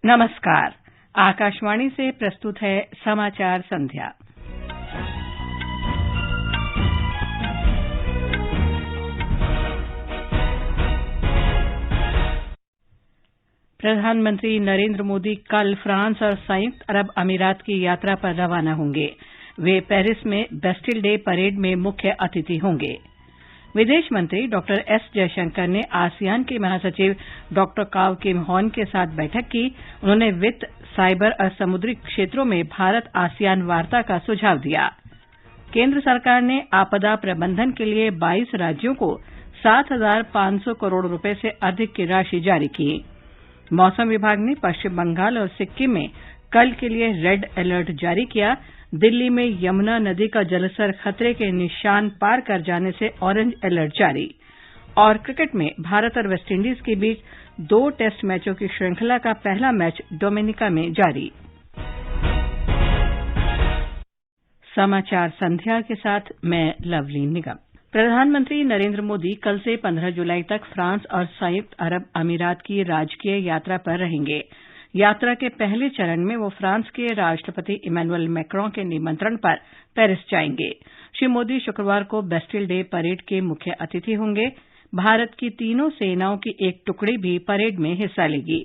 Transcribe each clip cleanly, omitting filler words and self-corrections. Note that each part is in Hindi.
नमस्कार। आकाशवाणी से प्रस्तुत है समाचार संध्या। प्रधानमंत्री नरेंद्र मोदी कल फ्रांस और संयुक्त अरब अमीरात की यात्रा पर रवाना होंगे। वे पेरिस में बेस्टिल डे परेड में मुख्य अतिथि होंगे। विदेश मंत्री डॉक्टर एस जयशंकर ने आसियान के महासचिव डॉक्टर काव किम हॉन के साथ बैठक की। उन्होंने वित्त, साइबर और समुद्री क्षेत्रों में भारत आसियान वार्ता का सुझाव दिया। केंद्र सरकार ने आपदा प्रबंधन के लिए 22 राज्यों को 7,500 करोड़ रुपए से अधिक की राशि जारी की। मौसम विभाग ने पश्चिम बंगाल और सिक्किम में कल के लिए रेड अलर्ट जारी किया। दिल्ली में यमुना नदी का जलस्तर खतरे के निशान पार कर जाने से ऑरेंज अलर्ट जारी। और क्रिकेट में भारत और वेस्टइंडीज के बीच 2 टेस्ट मैचों की श्रृंखला का पहला मैच डोमिनिका में जारी। समाचार संध्या के साथ मैं लवली निगम। प्रधानमंत्री नरेंद्र मोदी कल से 15 जुलाई तक फ्रांस और संयुक्त अरब अमीरात की राजकीय यात्रा पर रहेंगे। यात्रा के पहले चरण में वो फ्रांस के राष्ट्रपति इमैनुअल मैक्रों के निमंत्रण पर पेरिस जाएंगे। श्री मोदी शुक्रवार को बेस्टिल डे परेड के मुख्य अतिथि होंगे। भारत की तीनों सेनाओं की एक टुकड़ी भी परेड में हिस्सा लेगी।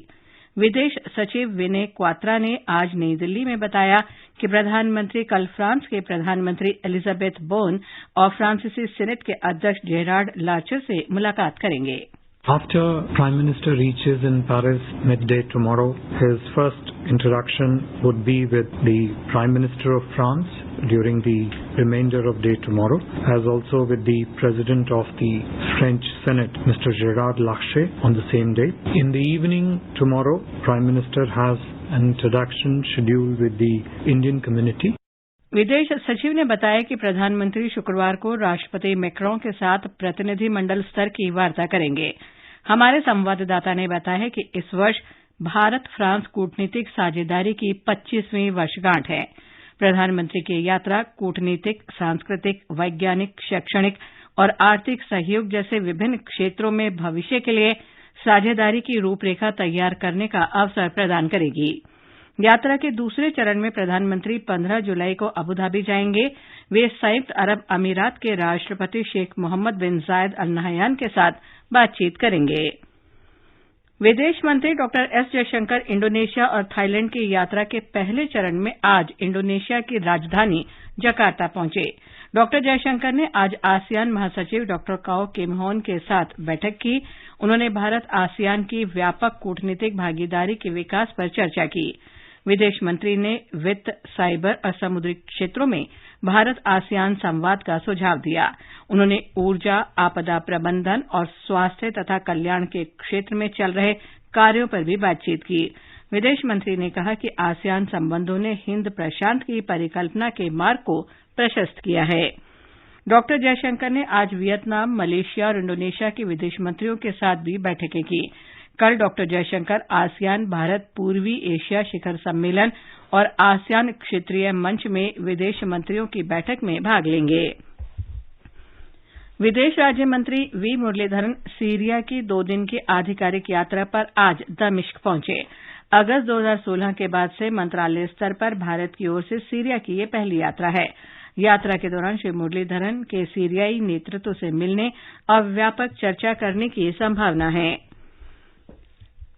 विदेश सचिव विनय क्वात्रा ने आज नई दिल्ली में बताया कि प्रधानमंत्री कल फ्रांस के प्रधानमंत्री एलिजाबेथ बोर्न और फ्रांसीसी सीनेट के अध्यक्ष जेरार्ड लार्चर से मुलाकात करेंगे। After Prime Minister reaches in Paris midday tomorrow, his first interaction would be with the Prime Minister of France during the remainder of day tomorrow, as also with the President of the French Senate, Mr. Gérard Larcher, on the same day. In the evening tomorrow, Prime Minister has an introduction scheduled with the Indian community. विदेश सचिव ने बताया कि प्रधानमंत्री शुक्रवार को राष्ट्रपति मैक्रों के साथ प्रतिनिधिमंडल स्तर की वार्ता करेंगे। हमारे संवाददाता ने बताया है कि इस वर्ष भारत फ्रांस कूटनीतिक साझेदारी की 25वीं वर्षगांठ है। प्रधानमंत्री की यात्रा कूटनीतिक, सांस्कृतिक, वैज्ञानिक, शैक्षणिक और आर्थिक सहयोग जैसे विभिन्न क्षेत्रों में भविष्य के लिए साझेदारी की रूपरेखा तैयार करने का अवसर प्रदान करेगी। यात्रा के दूसरे चरण में प्रधानमंत्री 15 जुलाई को अबुधाबी जाएंगे। वे संयुक्त अरब अमीरात के राष्ट्रपति शेख मोहम्मद बिन जायद अल नहयान के साथ बातचीत करेंगे। विदेश मंत्री डॉक्टर एस जयशंकर इंडोनेशिया और थाईलैंड की यात्रा के पहले चरण में आज इंडोनेशिया की राजधानी जकार्ता पहुंचे। डॉक्टर जयशंकर ने आज आसियान महासचिव डॉक्टर काव किम हॉन के साथ बैठक की। उन्होंने भारत आसियान की व्यापक कूटनीतिक भागीदारी के विकास पर चर्चा की। विदेश मंत्री ने वित्त, साइबर और समुद्री क्षेत्रों में भारत आसियान संवाद का सुझाव दिया। उन्होंने ऊर्जा, आपदा प्रबंधन और स्वास्थ्य तथा कल्याण के क्षेत्र में चल रहे कार्यों पर भी बातचीत की। विदेश मंत्री ने कहा कि आसियान संबंधों ने हिंद प्रशांत की परिकल्पना के मार्ग को प्रशस्त किया है। डॉक्टर जयशंकर ने आज वियतनाम, मलेशिया और इंडोनेशिया के विदेश मंत्रियों के साथ भी बैठकें की। कल डॉक्टर जयशंकर आसियान भारत पूर्वी एशिया शिखर सम्मेलन और आसियान क्षेत्रीय मंच में विदेश मंत्रियों की बैठक में भाग लेंगे। विदेश राज्य मंत्री वी मुरलीधरन सीरिया की 2 दिन की आधिकारिक यात्रा पर आज दमिश्क पहुंचे। अगस्त 2016 के बाद से मंत्रालय स्तर पर भारत की ओर से सीरिया की यह पहली यात्रा है। यात्रा के दौरान श्री मुरलीधरन के सीरियाई नेतृत्व से मिलने और व्यापक चर्चा करने की संभावना है।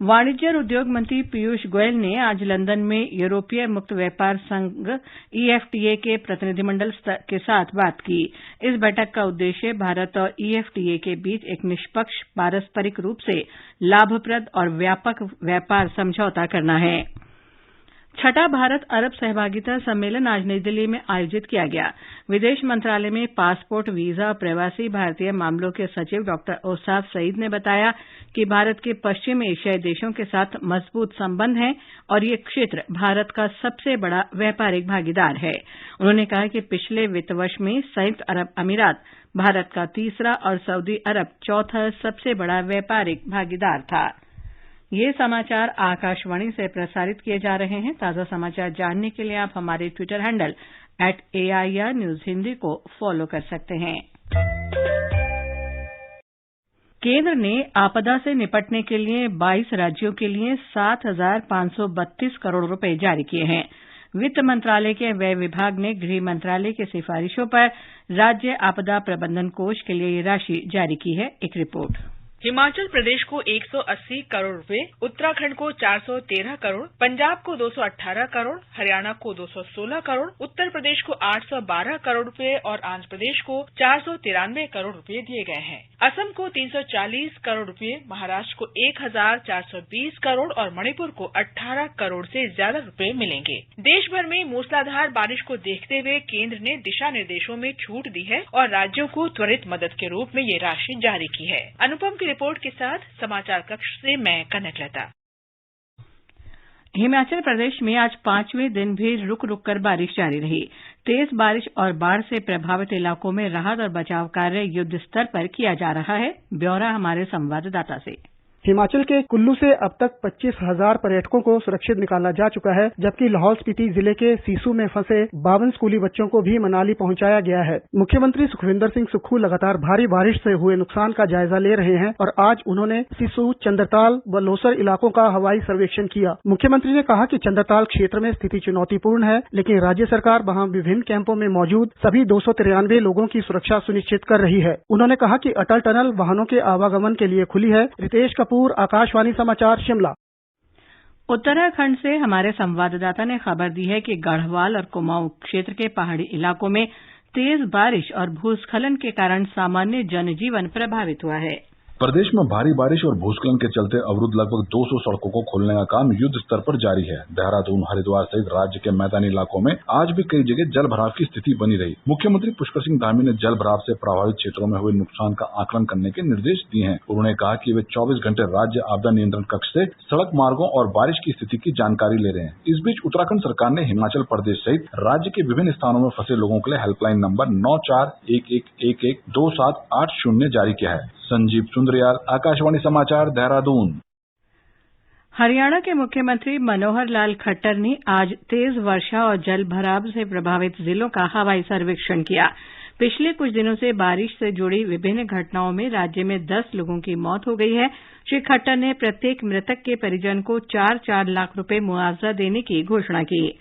वाणिज्य और उद्योग मंत्री पीयूष गोयल ने आज लंदन में यूरोपीय मुक्त व्यापार संघ EFTA के प्रतिनिधिमंडल के साथ बात की। इस बैठक का उद्देश्य भारत और EFTA के बीच एक निष्पक्ष, पारस्परिक रूप से लाभप्रद और व्यापक व्यापार समझौता करना है। छठा भारत अरब सहभागिता सम्मेलन आज नई दिल्ली में आयोजित किया गया। विदेश मंत्रालय में पासपोर्ट, वीजा और प्रवासी भारतीय मामलों के सचिव डॉक्टर औसाफ सईद ने बताया कि भारत के पश्चिम एशियाई देशों के साथ मजबूत संबंध हैं और ये क्षेत्र भारत का सबसे बड़ा व्यापारिक भागीदार है। उन्होंने कहा कि पिछले वित्त वर्ष में संयुक्त अरब अमीरात भारत का तीसरा और सऊदी अरब चौथा सबसे बड़ा व्यापारिक भागीदार था। ये समाचार आकाशवाणी से प्रसारित किए जा रहे हैं। ताज़ा समाचार जानने के लिए आप हमारे Twitter handle @AIR News Hindi को फॉलो कर सकते हैं। केंद्र ने आपदा से निपटने के लिए 22 राज्यों के लिए 7,532 करोड़ रुपए जारी किए हैं। वित्त मंत्रालय के व्यय विभाग ने गृह मंत्रालय की सिफारिशों पर राज्य आपदा प्रबंधन कोष के लिए ये राशि जारी की है। एक रिपोर्ट। हिमाचल प्रदेश को 180 करोड़ रुपए, उत्तराखंड को 413 करोड़, पंजाब को 218 करोड़, हरियाणा को 216 करोड़, उत्तर प्रदेश को 812 करोड़ रुपए और आंध्र प्रदेश को 493 करोड़ रुपए दिए गए हैं। असम को 340 करोड़ रुपए, महाराष्ट्र को 1420 करोड़ और मणिपुर को 18 करोड़ से ज्यादा रुपए मिलेंगे। देश भर में मूसलाधार बारिश को देखते हुए केंद्र ने दिशा निर्देशों में छूट दी है और राज्यों को त्वरित मदद के रूप में ये राशि जारी की है। अनुपम की रिपोर्ट के साथ समाचार कक्ष से मैं कनकलता। हिमाचल प्रदेश में आज 5वें दिन भी रुक रुक कर बारिश जारी रही। तेज बारिश और बाढ़ से प्रभावित इलाकों में राहत और बचाव कार्य युद्ध स्तर पर किया जा रहा है। ब्यौरा हमारे संवाददाता से। हिमाचल के कुल्लू से अब तक 25,000 पर्यटकों को सुरक्षित निकाला जा चुका है, जबकि लाहौल स्पीति जिले के सीसू में फंसे 52 स्कूली बच्चों को भी मनाली पहुंचाया गया है। मुख्यमंत्री सुखविंदर सिंह सुक्खू लगातार भारी बारिश से हुए नुकसान का जायजा ले रहे हैं और आज उन्होंने सीसू, चंद्रताल व लोसर इलाकों का हवाई सर्वेक्षण किया। मुख्यमंत्री ने कहा कि चंद्रताल क्षेत्र में स्थिति चुनौतीपूर्ण है, लेकिन राज्य सरकार वहां विभिन्न कैंपों में मौजूद सभी 293 लोगों की सुरक्षा सुनिश्चित कर रही है। उन्होंने कहा कि अटल टनल वाहनों के आवागमन के लिए खुली है। रितेश कपूर, आकाशवाणी समाचार, शिमला। उत्तराखंड से हमारे संवाददाता ने खबर दी है कि गढ़वाल और कुमाऊं क्षेत्र के पहाड़ी इलाकों में तेज बारिश और भूस्खलन के कारण सामान्य जनजीवन प्रभावित हुआ है। प्रदेश में भारी बारिश और भूस्खलन के चलते अवरुद्ध लगभग 200 सड़कों को खोलने का काम युद्ध स्तर पर जारी है। देहरादून, हरिद्वार सहित राज्य के मैदानी इलाकों में आज भी कई जगह जल भराव की स्थिति बनी रही। मुख्यमंत्री पुष्कर सिंह धामी ने जल भराव से प्रभावित क्षेत्रों में हुए नुकसान का आकलन करने के निर्देश दिए हैं। उन्होंने कहा कि वे 24 घंटे राज्य आपदा नियंत्रण कक्ष से सड़क मार्गों और बारिश की स्थिति की जानकारी ले रहे हैं। इस बीच उत्तराखंड सरकार ने हिमाचल प्रदेश सहित राज्य के विभिन्न स्थानों में फंसे लोगों के लिए हेल्पलाइन नंबर 9411112780 जारी किया है। संजीव सुंदरियाल, आकाशवाणी समाचार, देहरादून। हरियाणा के मुख्यमंत्री मनोहर लाल खट्टर ने आज तेज वर्षा और जल भराव से प्रभावित जिलों का हवाई सर्वेक्षण किया। पिछले कुछ दिनों से बारिश से जुड़ी विभिन्न घटनाओं में राज्य में 10 लोगों की मौत हो गई है। श्री खट्टर ने प्रत्येक मृतक के परिजन को 4-4 लाख रुपए मुआवजा देने की घोषणा की।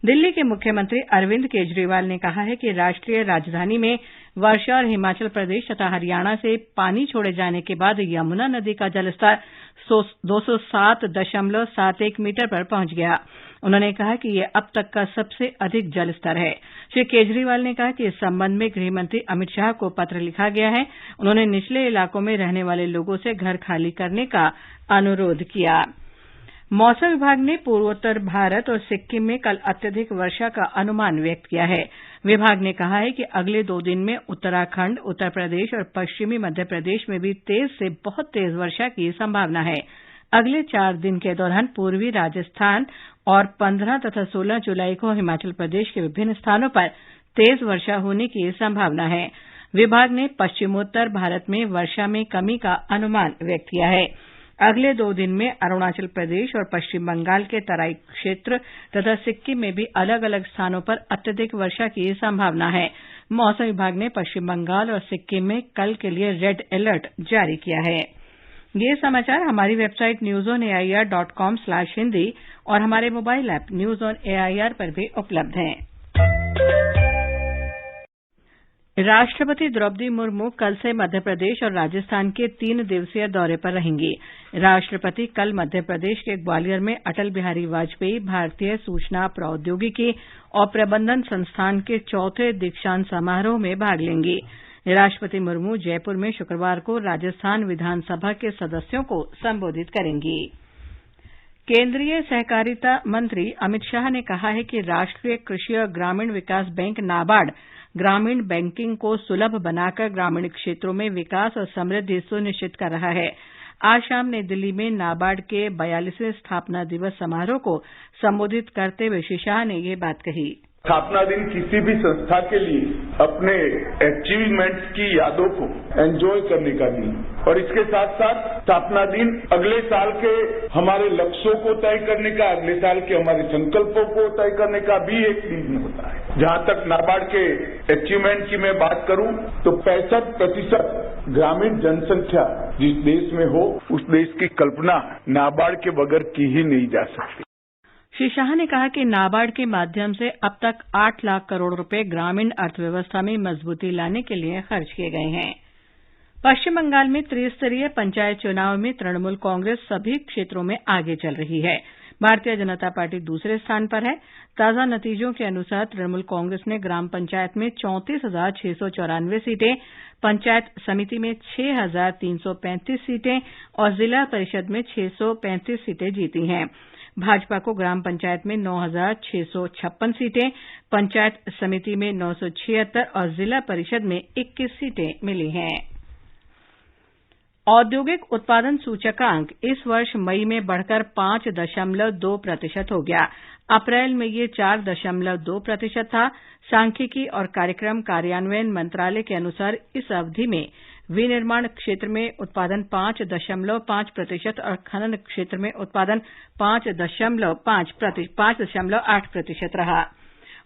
दिल्ली के मुख्यमंत्री अरविंद केजरीवाल ने कहा है कि राष्ट्रीय राजधानी में वर्षा और हिमाचल प्रदेश तथा हरियाणा से पानी छोड़े जाने के बाद यमुना नदी का जलस्तर 207.71 मीटर पर पहुंच गया। उन्होंने कहा कि यह अब तक का सबसे अधिक जलस्तर है। श्री केजरीवाल ने कहा कि इस संबंध में गृह मंत्री अमित शाह को पत्र लिखा गया है। उन्होंने निचले इलाकों में रहने वाले लोगों से घर खाली करने का अनुरोध किया। मौसम विभाग ने पूर्वोत्तर भारत और सिक्किम में कल अत्यधिक वर्षा का अनुमान व्यक्त किया है। विभाग ने कहा है कि अगले 2 दिन में उत्तराखंड, उत्तर प्रदेश और पश्चिमी मध्य प्रदेश में भी तेज से बहुत तेज वर्षा की संभावना है। अगले 4 दिन के दौरान पूर्वी राजस्थान और 15 तथा 16 जुलाई को हिमाचल प्रदेश के विभिन्न स्थानों पर तेज वर्षा होने की संभावना है। विभाग ने पश्चिमोत्तर भारत में वर्षा में कमी का अनुमान व्यक्त किया है। अगले 2 दिन में अरुणाचल प्रदेश और पश्चिम बंगाल के तराई क्षेत्र तथा सिक्किम में भी अलग अलग स्थानों पर अत्यधिक वर्षा की संभावना है। मौसम विभाग ने पश्चिम बंगाल और सिक्किम में कल के लिए रेड अलर्ट जारी किया है। ये समाचार हमारी वेबसाइट newsonair.com/hindi और हमारे mobile app news on AIR पर भी उपलब्ध हैं। राष्ट्रपति द्रौपदी मुर्मू कल से मध्य प्रदेश और राजस्थान के 3 दिवसीय दौरे पर रहेंगी। राष्ट्रपति कल मध्य प्रदेश के ग्वालियर में अटल बिहारी वाजपेयी भारतीय सूचना प्रौद्योगिकी और प्रबंधन संस्थान के 4थे दीक्षांत समारोह में भाग लेंगी। राष्ट्रपति मुर्मू जयपुर में शुक्रवार को राजस्थान विधानसभा के सदस्यों को संबोधित करेंगी। केंद्रीय सहकारिता मंत्री अमित शाह ने कहा है कि राष्ट्रीय कृषि और ग्रामीण विकास बैंक नाबार्ड ग्रामीण बैंकिंग को सुलभ बनाकर ग्रामीण क्षेत्रों में विकास और समृद्धि सुनिश्चित कर रहा है। आज शाम नई दिल्ली में नाबार्ड के 42वें स्थापना दिवस समारोह को संबोधित करते हुए श्री शाह ने ये बात कही। स्थापना दिन किसी भी संस्था के लिए अपने अचीवमेंट्स की यादों को एंजॉय करने का दिन और इसके साथ साथ स्थापना दिन अगले साल के हमारे लक्ष्यों को तय करने का, अगले साल के हमारे संकल्पों को तय करने का भी एक दिन होता है। जहां तक नाबार्ड के अचीवमेंट की मैं बात करूं तो 65% ग्रामीण जनसंख्या जिस देश में हो उस देश की कल्पना नाबार्ड के बगैर की ही नहीं जा सकती। श्री शाह ने कहा कि नाबार्ड के माध्यम से अब तक 8 लाख करोड़ रुपए ग्रामीण अर्थव्यवस्था में मजबूती लाने के लिए खर्च किए गए हैं। पश्चिम बंगाल में त्रिस्तरीय पंचायत चुनाव में तृणमूल कांग्रेस सभी क्षेत्रों में आगे चल रही है। भारतीय जनता पार्टी दूसरे स्थान पर है। ताजा नतीजों के अनुसार तृणमूल कांग्रेस ने ग्राम पंचायत में 34,694 सीटें, पंचायत समिति में 6,335 सीटें और जिला परिषद में 635 सीटें जीती हैं। भाजपा को ग्राम पंचायत में 9,656 सीटें, पंचायत समिति में 976 और जिला परिषद में 21 सीटें मिली हैं। औद्योगिक उत्पादन सूचकांक इस वर्ष मई में बढ़कर 5.2% हो गया। अप्रैल में ये 4.2% था। सांख्यिकी और कार्यक्रम कार्यान्वयन मंत्रालय के अनुसार इस अवधि में विनिर्माण क्षेत्र में उत्पादन 5.5% और खनन क्षेत्र में उत्पादन 5.8% रहा।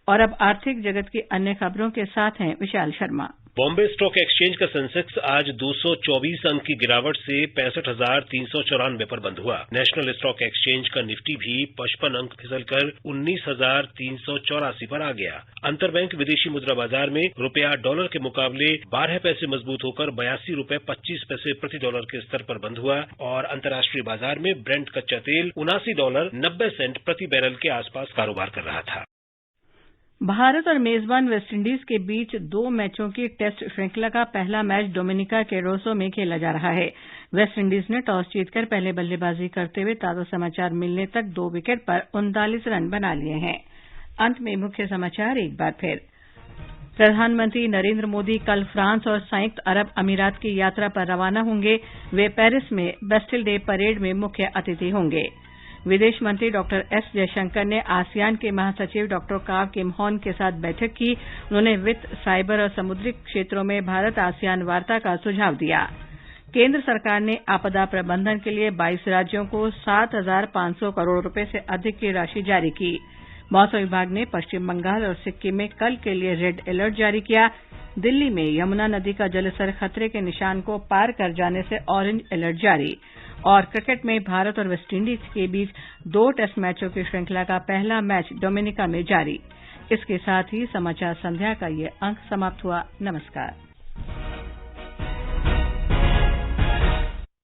और अब आर्थिक जगत की अन्य खबरों के साथ हैं विशाल शर्मा। बॉम्बे स्टॉक एक्सचेंज का सेंसेक्स आज 224 अंक की गिरावट से 65,394 पर बंद हुआ। नेशनल स्टॉक एक्सचेंज का निफ्टी भी 55 अंक फिसलकर 19,384 पर आ गया। अंतरबैंक विदेशी मुद्रा बाजार में रुपया डॉलर के मुकाबले 12 पैसे मजबूत होकर 82 रुपए 25 पैसे प्रति डॉलर के स्तर पर बंद हुआ और अंतर्राष्ट्रीय बाजार में ब्रेंट कच्चा तेल $79.90 प्रति बैरल के आसपास कारोबार कर रहा था। भारत और मेजबान वेस्टइंडीज के बीच 2 मैचों की टेस्ट श्रृंखला का पहला मैच डोमिनिका के रोसो में खेला जा रहा है। वेस्टइंडीज ने टॉस जीतकर पहले बल्लेबाजी करते हुए ताजा समाचार मिलने तक 2 विकेट पर 39 रन बना लिए हैं। अंत में मुख्य समाचार एक बार फिर। प्रधानमंत्री नरेंद्र मोदी कल फ्रांस और संयुक्त अरब अमीरात की यात्रा पर रवाना होंगे। वे पेरिस में बेस्टिल डे परेड में मुख्य अतिथि होंगे। विदेश मंत्री डॉक्टर एस जयशंकर ने आसियान के महासचिव डॉक्टर काव किम हॉन के साथ बैठक की। उन्होंने वित्त, साइबर और समुद्री क्षेत्रों में भारत आसियान वार्ता का सुझाव दिया। केंद्र सरकार ने आपदा प्रबंधन के लिए 22 राज्यों को 7,500 करोड़ रुपए से अधिक की राशि जारी की। मौसम विभाग ने पश्चिम बंगाल और सिक्किम में कल के लिए रेड अलर्ट जारी किया। दिल्ली में यमुना नदी का जलस्तर खतरे के निशान को पार कर जाने से ऑरेंज अलर्ट जारी। और क्रिकेट में भारत और वेस्टइंडीज के बीच 2 टेस्ट मैचों की श्रृंखला का पहला मैच डोमिनिका में जारी। इसके साथ ही समाचार संध्या का ये अंक समाप्त हुआ। नमस्कार।